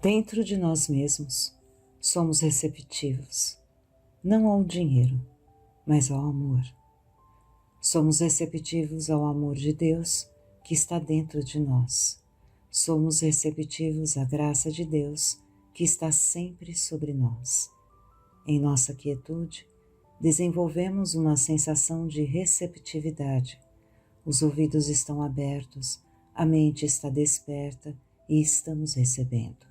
Dentro de nós mesmos, somos receptivos, não ao dinheiro, mas ao amor. Somos receptivos ao amor de Deus que está dentro de nós. Somos receptivos à graça de Deus que está sempre sobre nós. Em nossa quietude, desenvolvemos uma sensação de receptividade. Os ouvidos estão abertos, a mente está desperta e estamos recebendo.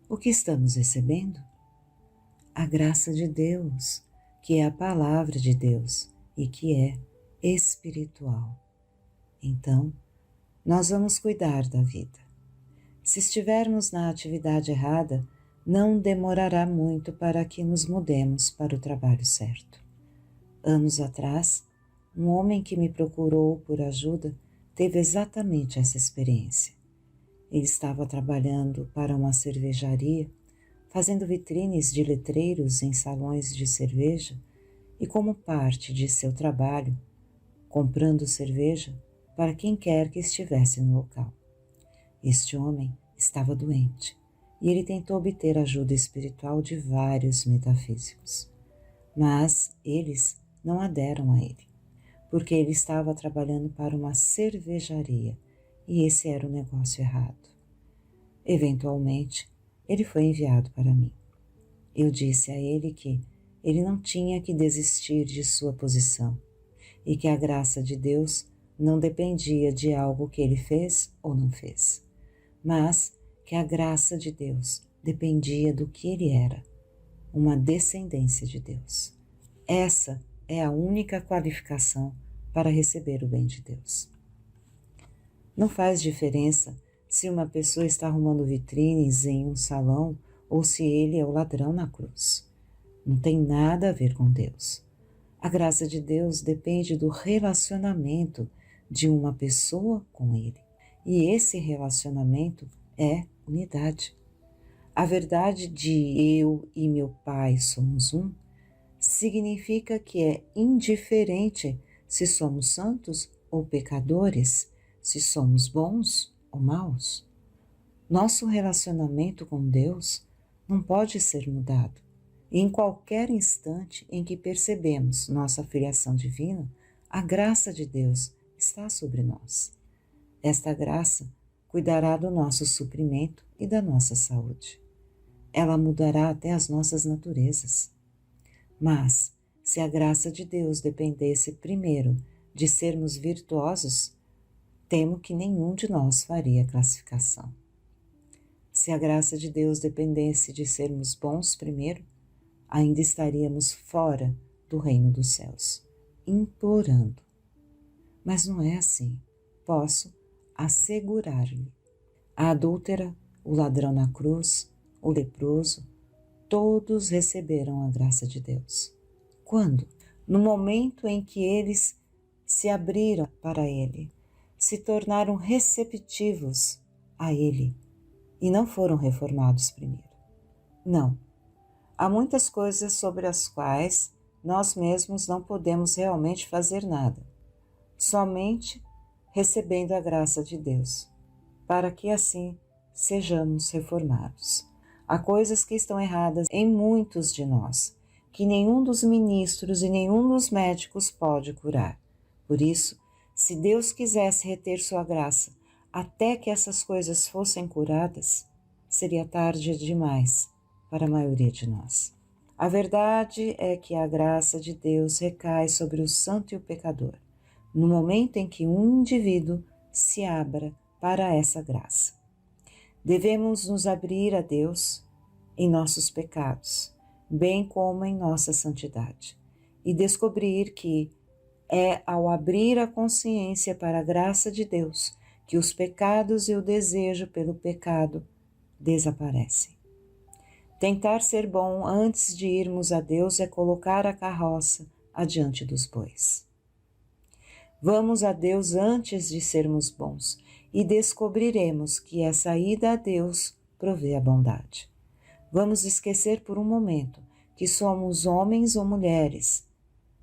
O que estamos recebendo? A graça de Deus, que é a palavra de Deus e que é espiritual. Então, nós vamos cuidar da vida. Se estivermos na atividade errada, não demorará muito para que nos mudemos para o trabalho certo. Anos atrás, um homem que me procurou por ajuda teve exatamente essa experiência. Ele estava trabalhando para uma cervejaria, fazendo vitrines de letreiros em salões de cerveja e, como parte de seu trabalho, comprando cerveja para quem quer que estivesse no local. Este homem estava doente e ele tentou obter ajuda espiritual de vários metafísicos, mas eles não aderam a ele, porque ele estava trabalhando para uma cervejaria e esse era o negócio errado. Eventualmente, ele foi enviado para mim. Eu disse a ele que ele não tinha que desistir de sua posição e que a graça de Deus não dependia de algo que ele fez ou não fez, mas que a graça de Deus dependia do que ele era, uma descendência de Deus. Essa é a única qualificação para receber o bem de Deus. Não faz diferença se uma pessoa está arrumando vitrines em um salão ou se ele é o ladrão na cruz. Não tem nada a ver com Deus. A graça de Deus depende do relacionamento de uma pessoa com Ele. E esse relacionamento é unidade. A verdade de eu e meu Pai somos um significa que é indiferente se somos santos ou pecadores, se somos bons ou maus. Nosso relacionamento com Deus não pode ser mudado. E em qualquer instante em que percebemos nossa filiação divina, a graça de Deus está sobre nós. Esta graça cuidará do nosso suprimento e da nossa saúde. Ela mudará até as nossas naturezas. Mas, se a graça de Deus dependesse primeiro de sermos virtuosos, temo que nenhum de nós faria classificação. Se a graça de Deus dependesse de sermos bons primeiro, ainda estaríamos fora do reino dos céus, implorando. Mas não é assim. Posso assegurar-lhe. A adúltera, o ladrão na cruz, o leproso, todos receberam a graça de Deus. Quando? No momento em que eles se abriram para Ele, se tornaram receptivos a Ele e não foram reformados primeiro. Não. Há muitas coisas sobre as quais nós mesmos não podemos realmente fazer nada, somente recebendo a graça de Deus, para que assim sejamos reformados. Há coisas que estão erradas em muitos de nós, que nenhum dos ministros e nenhum dos médicos pode curar. Por isso, se Deus quisesse reter sua graça até que essas coisas fossem curadas, seria tarde demais para a maioria de nós. A verdade é que a graça de Deus recai sobre o santo e o pecador, no momento em que um indivíduo se abra para essa graça. Devemos nos abrir a Deus em nossos pecados, bem como em nossa santidade, e descobrir que é ao abrir a consciência para a graça de Deus que os pecados e o desejo pelo pecado desaparecem. Tentar ser bom antes de irmos a Deus é colocar a carroça adiante dos bois. Vamos a Deus antes de sermos bons e descobriremos que essa ida a Deus provê a bondade. Vamos esquecer por um momento que somos homens ou mulheres.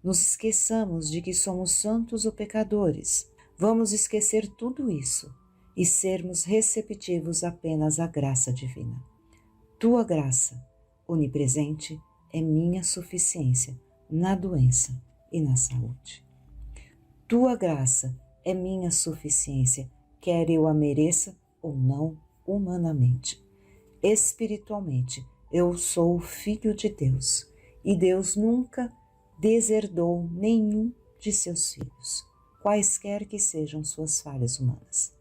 Nos esqueçamos de que somos santos ou pecadores. Vamos esquecer tudo isso e sermos receptivos apenas à graça divina. Tua graça, onipresente, é minha suficiência na doença e na saúde. Tua graça é minha suficiência, quer eu a mereça ou não humanamente. Espiritualmente, eu sou filho de Deus e Deus nunca deserdou nenhum de seus filhos, quaisquer que sejam suas falhas humanas.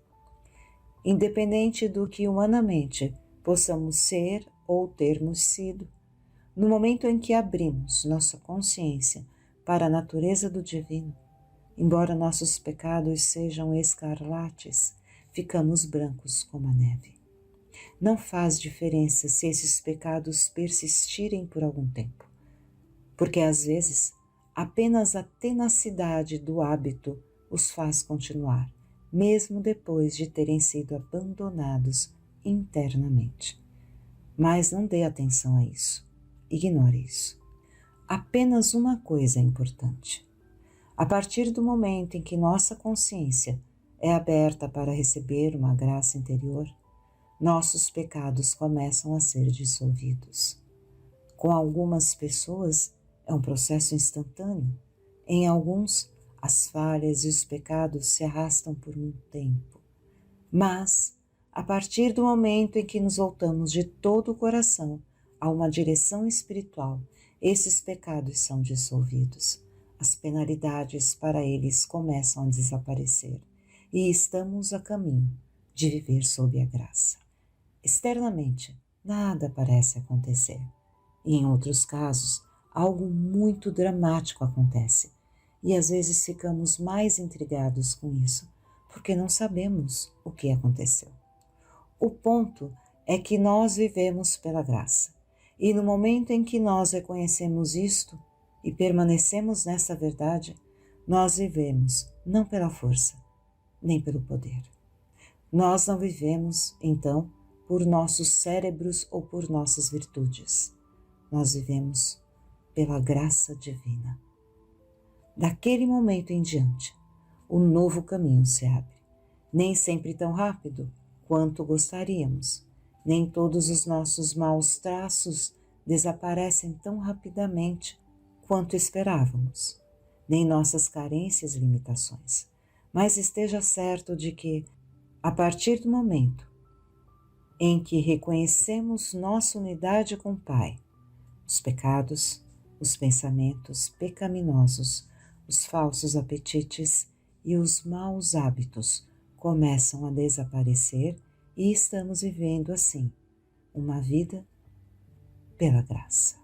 Independente do que humanamente possamos ser ou termos sido, no momento em que abrimos nossa consciência para a natureza do divino, embora nossos pecados sejam escarlates, ficamos brancos como a neve. Não faz diferença se esses pecados persistirem por algum tempo, porque às vezes apenas a tenacidade do hábito os faz continuar, mesmo depois de terem sido abandonados internamente. Mas não dê atenção a isso, ignore isso. Apenas uma coisa é importante. A partir do momento em que nossa consciência é aberta para receber uma graça interior, nossos pecados começam a ser dissolvidos. Com algumas pessoas é um processo instantâneo. Em alguns, as falhas e os pecados se arrastam por um tempo. Mas, a partir do momento em que nos voltamos de todo o coração a uma direção espiritual, esses pecados são dissolvidos. As penalidades para eles começam a desaparecer e estamos a caminho de viver sob a graça. Externamente, nada parece acontecer. E em outros casos, algo muito dramático acontece. E às vezes ficamos mais intrigados com isso, porque não sabemos o que aconteceu. O ponto é que nós vivemos pela graça. E no momento em que nós reconhecemos isto e permanecemos nessa verdade, nós vivemos não pela força, nem pelo poder. Nós não vivemos, então, por nossos cérebros ou por nossas virtudes. Nós vivemos pela graça divina. Daquele momento em diante, o novo caminho se abre. Nem sempre tão rápido quanto gostaríamos. Nem todos os nossos maus traços desaparecem tão rapidamente quanto esperávamos. Nem nossas carências e limitações. Mas esteja certo de que, a partir do momento em que reconhecemos nossa unidade com o Pai, os pecados, os pensamentos pecaminosos, os falsos apetites e os maus hábitos começam a desaparecer e estamos vivendo assim uma vida pela graça.